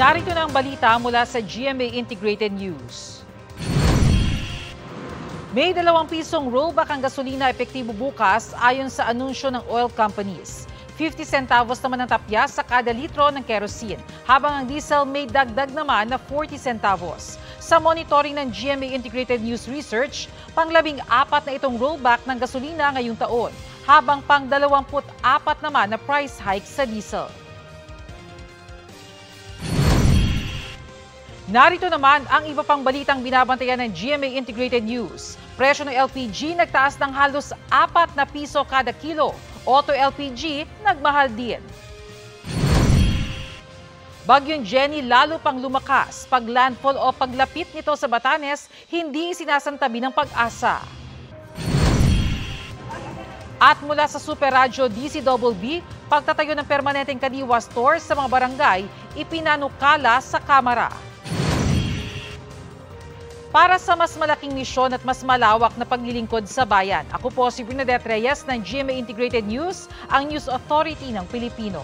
Narito na ang balita mula sa GMA Integrated News. May 2 pisong rollback ang gasolina epektibo bukas ayon sa anunsyo ng oil companies. 50 centavos naman ang tapyas sa kada litro ng kerosene, habang ang diesel may dagdag naman na 40 centavos. Sa monitoring ng GMA Integrated News Research, pang-14 na itong rollback ng gasolina ngayong taon, habang pang-24 naman na price hike sa diesel. Narito naman ang iba pang balitang binabantayan ng GMA Integrated News. Presyo ng LPG nagtaas ng halos 4 na piso kada kilo. Auto LPG nagmahal din. Bagyong Jenny lalo pang lumakas. Pag landfall o paglapit nito sa Batanes, hindi isinasantabi ng pag-asa. At mula sa Super Radyo DCBB, pagtatayo ng permanenteng kadiwa store sa mga barangay, ipinanukala sa Kamara. Para sa mas malaking misyon at mas malawak na paglilingkod sa bayan, ako po si Bernadette Reyes ng GMA Integrated News, ang News Authority ng Pilipino.